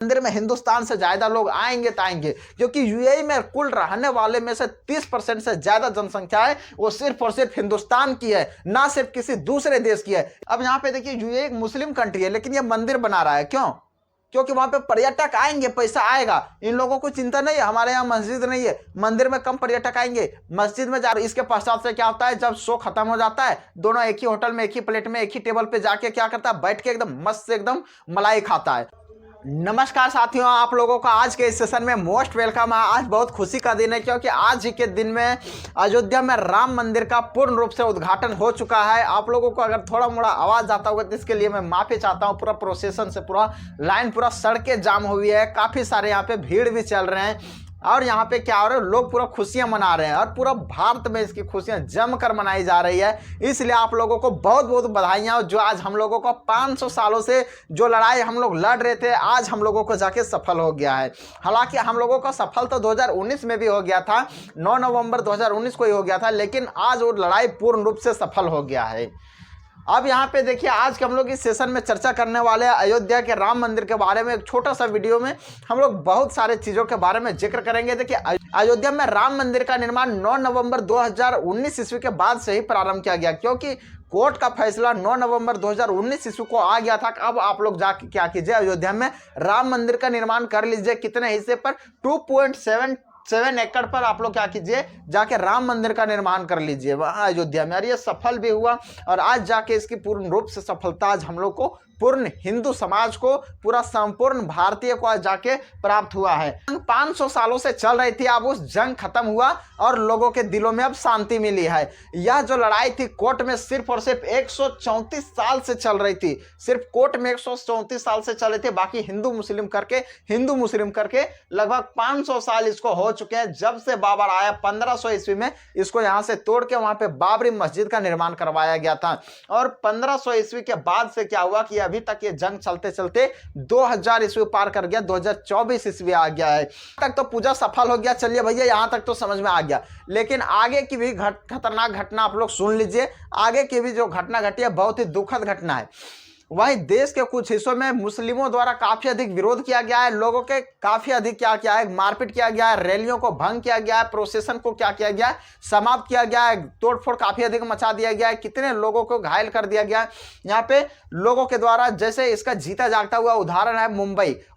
मंदिर में हिंदुस्तान से ज्यादा लोग आएंगे तो आएंगे, क्योंकि यूएई में कुल रहने वाले में से 30% से ज्यादा जनसंख्या है वो सिर्फ और सिर्फ हिंदुस्तान की है, ना सिर्फ किसी दूसरे देश की है। अब यहाँ पे देखिए यूएई एक मुस्लिम कंट्री है, लेकिन ये मंदिर बना रहा है, क्यों? क्योंकि वहां पे पर्यटक आएंगे, पैसा आएगा। इन लोगों को चिंता नहीं है, हमारे यहाँ मस्जिद नहीं है, मंदिर में कम पर्यटक आएंगे, मस्जिद में जा रहे। इसके पश्चात से क्या होता है, जब शो खत्म हो जाता है, दोनों एक ही होटल में, एक ही प्लेट में, एक ही टेबल पे जाके क्या करता है, बैठ के एकदम मस्त से एकदम मलाई खाता है। नमस्कार साथियों, आप लोगों का आज के इस सेशन में मोस्ट वेलकम है। आज बहुत खुशी का दिन है, क्योंकि आज ही के दिन में अयोध्या में राम मंदिर का पूर्ण रूप से उद्घाटन हो चुका है। आप लोगों को अगर थोड़ा मोड़ा आवाज आता होगा तो इसके लिए मैं माफी चाहता हूँ। पूरा प्रोसेशन से पूरा लाइन, पूरा सड़कें जाम हुई है, काफी सारे यहाँ पे भीड़ भी चल रहे हैं, और यहाँ पे क्या हो रहा है, लोग पूरा खुशियां मना रहे हैं, और पूरा भारत में इसकी खुशियां जमकर मनाई जा रही है। इसलिए आप लोगों को बहुत बहुत बधाइयां, जो आज हम लोगों को 500 सालों से जो लड़ाई हम लोग लड़ रहे थे, आज हम लोगों को जाके सफल हो गया है। हालांकि हम लोगों का सफल तो 2019 में भी हो गया था, 9 नवंबर 2019 को ही हो गया था, लेकिन आज वो लड़ाई पूर्ण रूप से सफल हो गया है। अब यहाँ पे देखिए, आज के हम लोग इस सेशन में चर्चा करने वाले हैं अयोध्या के राम मंदिर के बारे में। एक छोटा सा वीडियो में हम लोग बहुत सारे चीजों के बारे में जिक्र करेंगे। देखिए, अयोध्या में राम मंदिर का निर्माण 9 नवंबर 2019 ईस्वी के बाद से ही प्रारंभ किया गया, क्योंकि कोर्ट का फैसला 9 नवंबर 2019 ईस्वी को आ गया था। अब आप लोग जाके क्या कीजिए, अयोध्या में राम मंदिर का निर्माण कर लीजिए। कितने हिस्से पर? 2.7 एकड़ पर आप लोग क्या कीजिए, जाके राम मंदिर का निर्माण कर लीजिए वहां अयोध्या में। और ये सफल भी हुआ, और आज जाके इसकी पूर्ण रूप से सफलता आज हम लोग को, पूर्ण हिंदू समाज को, पूरा संपूर्ण भारतीय को आज जाके प्राप्त हुआ है। 500 सालों से चल रही थी, अब उस जंग खत्म हुआ और लोगों के दिलों में अब शांति मिली है। यह जो लड़ाई थी कोर्ट में सिर्फ और सिर्फ 134 साल से चल रही थी, सिर्फ कोर्ट में 134 साल से चल रही थी। बाकी हिंदू मुस्लिम करके लगभग 500 साल इसको हो चुके हैं। जब से बाबर आया 1500 ईस्वी में, इसको यहां से तोड़ के वहां पे बाबरी मस्जिद का निर्माण करवाया गया था। और 1500 ईस्वी के बाद से क्या हुआ कि अभी तक ये जंग चलते चलते 2000 ईस्वी पार कर गया, 2024 ईस्वी आ गया है। तक तो पूजा सफल हो गया, चलिए भैया यहां तक तो समझ में आ गया। लेकिन आगे की भी खतरनाक घटना आप लोग सुन लीजिए। आगे की भी जो घटना घटी है बहुत ही दुखद घटना है। वहीं देश के कुछ हिस्सों में मुस्लिमों द्वारा काफी अधिक विरोध किया गया है, लोगों के काफी अधिक क्या किया है, मारपीट किया गया है, रैलियों को भंग किया गया है, प्रोसेशन को क्या किया गया है, समाप्त किया गया है, तोड़फोड़ काफी अधिक मचा दिया गया है, कितने लोगों को घायल कर दिया गया है। यहाँ पे लोगों के द्वारा, जैसे इसका जीता जागता हुआ उदाहरण है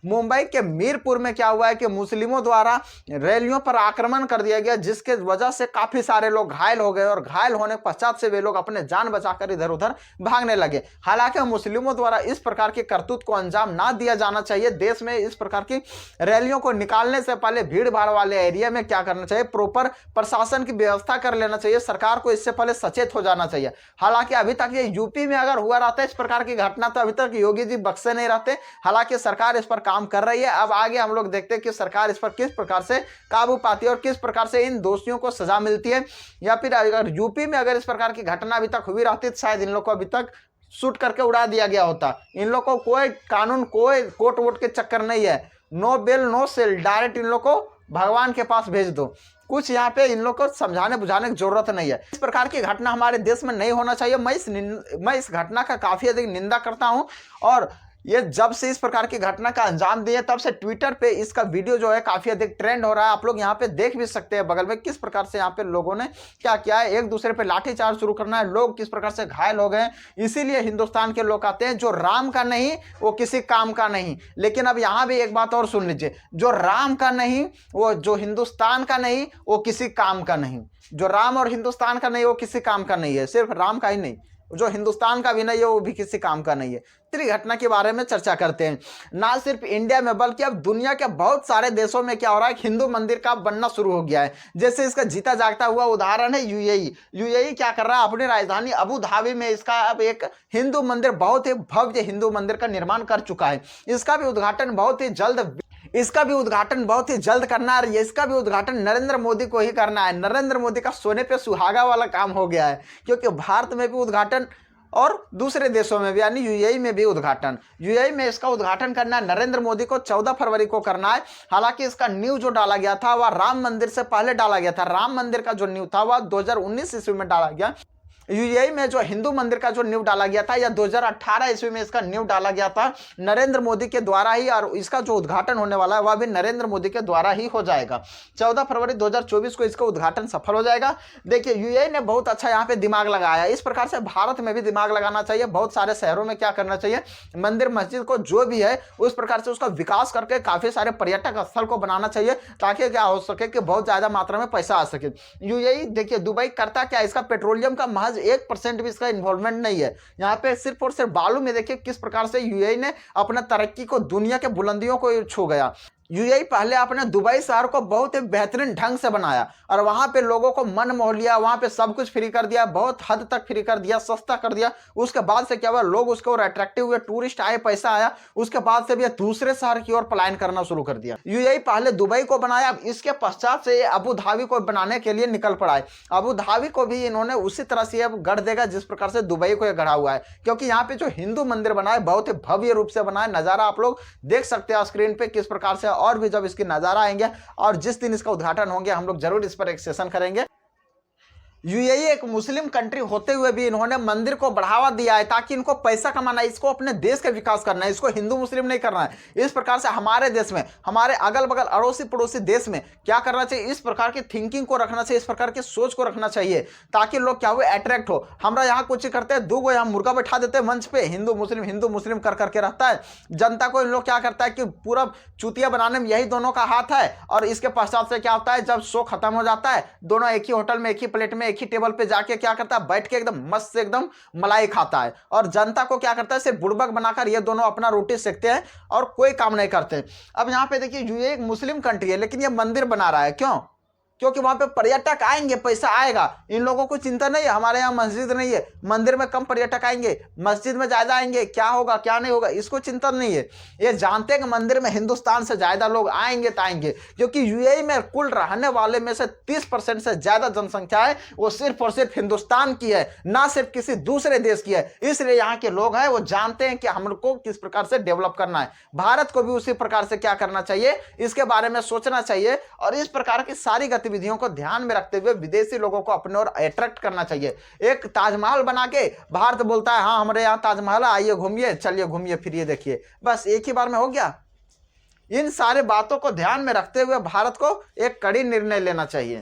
मुंबई के मीरपुर में क्या हुआ है कि मुस्लिमों द्वारा रैलियों पर आक्रमण कर दिया गया, जिसके वजह से काफी सारे लोग घायल हो गए, और घायल होने के पश्चात से वे लोग अपने जान बचाकर इधर उधर भागने लगे। हालांकि मुस्लिमों द्वारा इस प्रकार की करतूत को अंजाम ना दिया जाना चाहिए। देश में इस प्रकार की रैलियों को निकालने से पहले भीड़ भाड़ वाले एरिया में क्या करना चाहिए, प्रॉपर प्रशासन की व्यवस्था कर लेना चाहिए। सरकार को इससे पहले सचेत हो जाना चाहिए। हालांकि अभी तक ये यूपी में अगर हुआ रहता है इस प्रकार की घटना, तो अभी तक योगी जी बख्शे नहीं रहते। हालांकि सरकार इस पर काम कर रही है। अब आगे हम लोग देखते हैं कि सरकार इस पर किस प्रकार से काबू पाती है और किस प्रकार से इन दोषियों को सजा मिलती है। या फिर अगर यूपी में अगर इस प्रकार की घटना अभी तक हुई रहती तो शायद इन लोग को अभी तक शूट करके उड़ा दिया गया होता। इन लोग को कोई कानून, कोई कोर्ट वोट के चक्कर नहीं है। No bell no sell, direct इन लोग को भगवान के पास भेज दो। कुछ यहाँ पे इन लोग को समझाने बुझाने की जरूरत नहीं है। इस प्रकार की घटना हमारे देश में नहीं होना चाहिए। मैं इस घटना का काफी अधिक निंदा करता हूँ, और ये जब से इस प्रकार की घटना का अंजाम दिए तब से ट्विटर पे इसका वीडियो जो है काफी अधिक ट्रेंड हो रहा है। आप लोग यहाँ पे देख भी सकते हैं बगल में किस प्रकार से यहाँ पे लोगों ने क्या किया है, एक दूसरे पे लाठीचार्ज शुरू करना है, लोग किस प्रकार से घायल हो गए। इसीलिए हिंदुस्तान के लोग कहते हैं जो राम का नहीं वो किसी काम का नहीं। लेकिन अब यहाँ भी एक बात और सुन लीजिए, जो राम का नहीं, वो जो हिंदुस्तान का नहीं, वो किसी काम का नहीं। जो राम और हिंदुस्तान का नहीं वो किसी काम का नहीं है। सिर्फ राम का ही नहीं, जो हिंदुस्तान का भी नहीं है वो भी किसी काम का नहीं है। घटना के बारे में चर्चा करते हैं। ना सिर्फ इंडिया में बल्कि अब दुनिया के बहुत सारे देशों में क्या हो रहा है, हिंदू मंदिर का बनना शुरू हो गया है। जैसे इसका जीता जागता हुआ उदाहरण है यूएई क्या कर रहा है, अपनी राजधानी अबू धाबी में इसका अब एक हिंदू मंदिर, बहुत ही भव्य हिंदू मंदिर का निर्माण कर चुका है। इसका भी उद्घाटन बहुत ही जल्द करना है। इसका भी उद्घाटन नरेंद्र मोदी को ही करना है। नरेंद्र मोदी का सोने पे सुहागा वाला काम हो गया है, क्योंकि भारत में भी उद्घाटन और दूसरे देशों में भी, यानी यूएई में भी उद्घाटन, यूएई में इसका उद्घाटन करना है नरेंद्र मोदी को 14 फरवरी को करना है। हालांकि इसका नींव जो डाला गया था वह राम मंदिर से पहले डाला गया था। राम मंदिर का जो नींव था वह 2019 ईस्वी में डाला गया। यूएई में जो हिंदू मंदिर का जो नींव डाला गया था, या 2018 ईस्वी में इसका नींव डाला गया था नरेंद्र मोदी के द्वारा ही, और इसका जो उद्घाटन होने वाला है वह भी नरेंद्र मोदी के द्वारा ही हो जाएगा। 14 फरवरी 2024 को इसका उद्घाटन सफल हो जाएगा। देखिए यूएई ने बहुत अच्छा यहाँ पे दिमाग लगाया है। इस प्रकार से भारत में भी दिमाग लगाना चाहिए। बहुत सारे शहरों में क्या करना चाहिए, मंदिर मस्जिद को जो भी है उस प्रकार से उसका विकास करके काफी सारे पर्यटक स्थल को बनाना चाहिए, ताकि क्या हो सके कि बहुत ज्यादा मात्रा में पैसा आ सके। यूएई देखिए दुबई करता क्या, इसका पेट्रोलियम का महज 1% भी इसका इन्वॉल्वमेंट नहीं है। यहाँ पे सिर्फ और सिर्फ बालू में देखिए किस प्रकार से यूएई ने अपना तरक्की को, दुनिया के बुलंदियों को छू गया। यूएई पहले अपने दुबई शहर को बहुत ही बेहतरीन ढंग से बनाया और वहां पे लोगों को मन मोह लिया, वहां पे सब कुछ फ्री कर दिया, बहुत हद तक फ्री कर दिया, सस्ता कर दिया। उसके बाद से क्या हुआ, लोग उसके ओर अट्रैक्टिव हुए, टूरिस्ट आए, पैसा आया। उसके बाद से भी दूसरे शहर की ओर पलायन करना शुरू कर दिया। यूएई पहले दुबई को बनाया, अब इसके पश्चात से अबू धाबी को बनाने के लिए निकल पड़ा है। अबू धाबी को भी इन्होंने उसी तरह से अब गढ़ देगा जिस प्रकार से दुबई को गढ़ा हुआ है, क्योंकि यहाँ पे जो हिंदू मंदिर बना है बहुत ही भव्य रूप से बना है। नजारा आप लोग देख सकते हैं स्क्रीन पे किस प्रकार से, और भी जब इसकी नजारा आएंगे और जिस दिन इसका उद्घाटन होंगे हम लोग जरूर इस पर एक सेशन करेंगे। यूएई एक मुस्लिम कंट्री होते हुए भी इन्होंने मंदिर को बढ़ावा दिया है, ताकि इनको पैसा कमाना है, इसको अपने देश का विकास करना है, इसको हिंदू मुस्लिम नहीं करना है। इस प्रकार से हमारे देश में, हमारे अगल बगल अड़ोसी पड़ोसी देश में क्या करना चाहिए, इस प्रकार की थिंकिंग को रखना चाहिए, इस प्रकार की सोच को रखना चाहिए, ताकि लोग क्या हुए अट्रैक्ट हो। हमारा यहाँ कुछ करते हैं, 2 यहाँ मुर्गा बैठा देते हैं मंच पे, हिंदू मुस्लिम कर करके रहता है। जनता को इन लोग क्या करता है कि पूरा चूतिया बनाने में यही दोनों का हाथ है। और इसके पश्चात से क्या होता है, जब शो खत्म हो जाता है, दोनों एक ही होटल में, एक ही प्लेट में, एक ही टेबल पे जाके क्या करता है, बैठ के एकदम मस्त से एकदम मलाई खाता है, और जनता को क्या करता है, सिर्फ बुड़बक बनाकर ये दोनों अपना रोटी सेकते हैं और कोई काम नहीं करते। अब यहां पे देखिए यूएई एक मुस्लिम कंट्री है, लेकिन ये मंदिर बना रहा है, क्यों? क्योंकि वहां पे पर्यटक आएंगे, पैसा आएगा। इन लोगों को चिंता नहीं है, हमारे यहाँ मस्जिद नहीं है, मंदिर में कम पर्यटक आएंगे, मस्जिद में ज्यादा आएंगे, क्या होगा क्या नहीं होगा इसको चिंता नहीं है। ये जानते हैं कि मंदिर में हिंदुस्तान से ज्यादा लोग आएंगे तो आएंगे, क्योंकि यूएई में कुल रहने वाले में से 30% से ज्यादा जनसंख्या है वो सिर्फ और सिर्फ हिंदुस्तान की है, ना सिर्फ किसी दूसरे देश की है। इसलिए यहाँ के लोग हैं वो जानते हैं कि हमको किस प्रकार से डेवलप करना है। भारत को भी उसी प्रकार से क्या करना चाहिए, इसके बारे में सोचना चाहिए, और इस प्रकार की सारी गतिविधियों को ध्यान में रखते हुए विदेशी लोगों को अपने ओर अट्रैक्ट करना चाहिए। एक ताजमहल बना के भारत बोलता है हाँ हमारे यहाँ ताजमहल है, आइए घूमिए, चलिए घूमिए फिरिए देखिए, बस एक ही बार में हो गया। इन सारे बातों को ध्यान में रखते हुए भारत को एक कड़ी निर्णय लेना चाहिए।